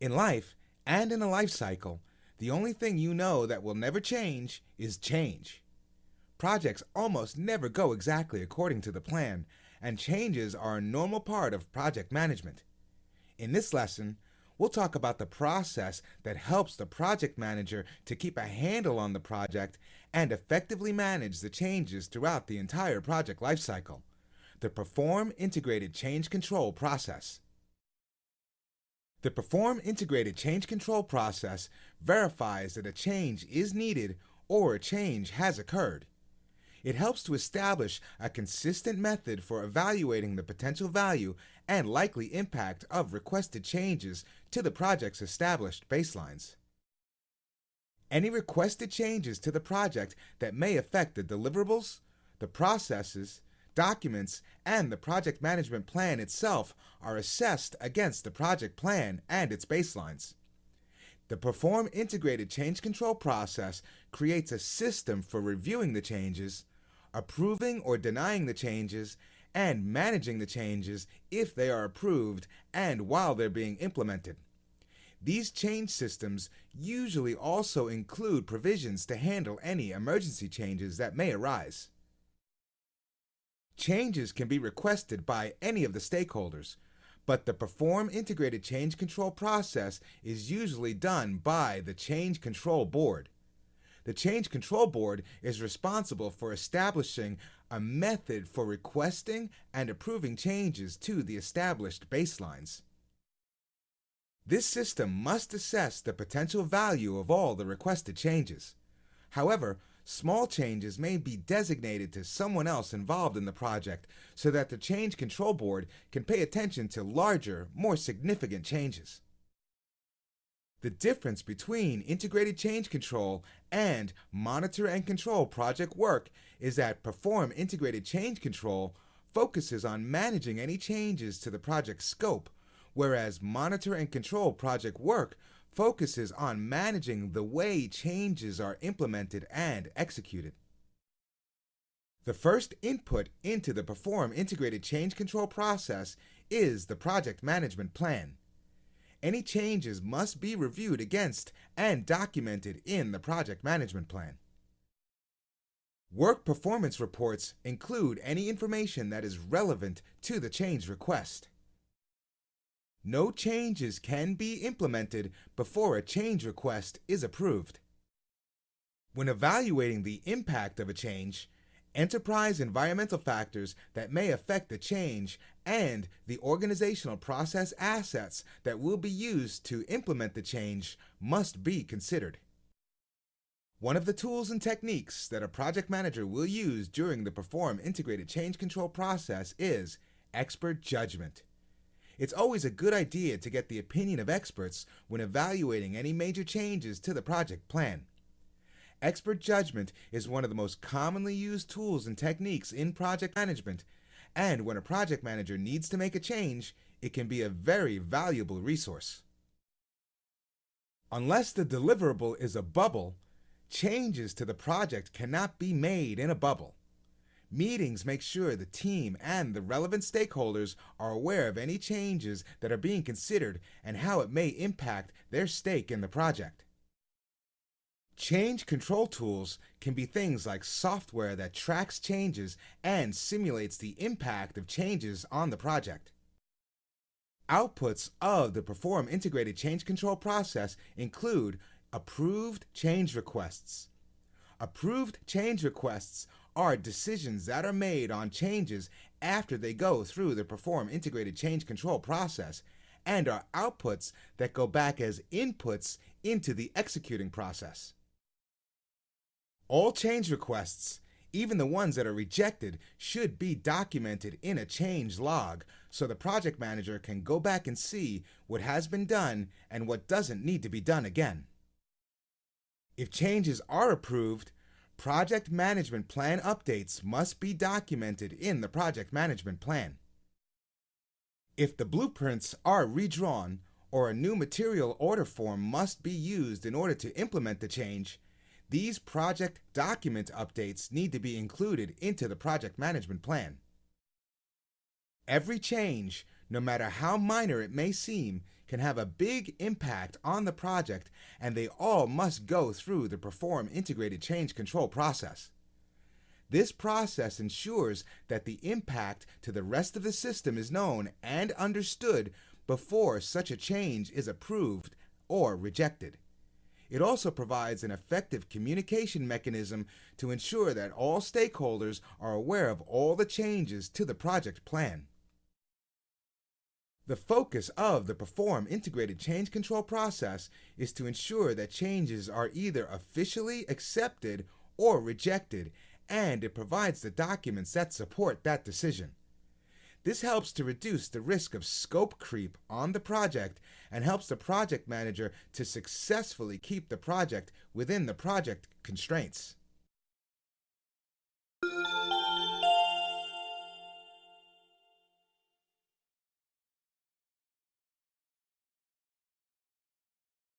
In life and in a life cycle, the only thing you know that will never change is change. Projects almost never go exactly according to the plan, and changes are a normal part of project management. In this lesson, we'll talk about the process that helps the project manager to keep a handle on the project and effectively manage the changes throughout the entire project lifecycle. The Perform Integrated Change Control process. The Perform Integrated Change Control process verifies that a change is needed or a change has occurred. It helps to establish a consistent method for evaluating the potential value and likely impact of requested changes to the project's established baselines. Any requested changes to the project that may affect the deliverables, the processes, documents, and the project management plan itself are assessed against the project plan and its baselines. The Perform Integrated Change Control process creates a system for reviewing the changes, approving or denying the changes, and managing the changes if they are approved and while they're being implemented. These change systems usually also include provisions to handle any emergency changes that may arise. Changes can be requested by any of the stakeholders, but the Perform Integrated Change Control process is usually done by the Change Control Board. The Change Control Board is responsible for establishing a method for requesting and approving changes to the established baselines. This system must assess the potential value of all the requested changes. However, small changes may be designated to someone else involved in the project so that the Change Control Board can pay attention to larger, more significant changes. The difference between integrated change control and monitor and control project work is that Perform Integrated Change Control focuses on managing any changes to the project scope, whereas monitor and control project work focuses on managing the way changes are implemented and executed. The first input into the Perform Integrated Change Control process is the project management plan. Any changes must be reviewed against and documented in the project management plan. Work performance reports include any information that is relevant to the change request. No changes can be implemented before a change request is approved. When evaluating the impact of a change, enterprise environmental factors that may affect the change and the organizational process assets that will be used to implement the change must be considered. One of the tools and techniques that a project manager will use during the Perform Integrated Change Control process is expert judgment. It's always a good idea to get the opinion of experts when evaluating any major changes to the project plan. Expert judgment is one of the most commonly used tools and techniques in project management, and when a project manager needs to make a change, it can be a very valuable resource. Unless the deliverable is a bubble, changes to the project cannot be made in a bubble. Meetings make sure the team and the relevant stakeholders are aware of any changes that are being considered and how it may impact their stake in the project. Change control tools can be things like software that tracks changes and simulates the impact of changes on the project. Outputs of the Perform Integrated Change Control process include approved change requests. Approved change requests are decisions that are made on changes after they go through the Perform Integrated Change Control process and are outputs that go back as inputs into the executing process. All change requests, even the ones that are rejected, should be documented in a change log so the project manager can go back and see what has been done and what doesn't need to be done again. If changes are approved, project management plan updates must be documented in the project management plan. If the blueprints are redrawn or a new material order form must be used in order to implement the change, these project document updates need to be included into the project management plan. Every change, no matter how minor it may seem, can have a big impact on the project, and they all must go through the Perform Integrated Change Control process. This process ensures that the impact to the rest of the system is known and understood before such a change is approved or rejected. It also provides an effective communication mechanism to ensure that all stakeholders are aware of all the changes to the project plan. The focus of the Perform Integrated Change Control process is to ensure that changes are either officially accepted or rejected, and it provides the documents that support that decision. This helps to reduce the risk of scope creep on the project and helps the project manager to successfully keep the project within the project constraints.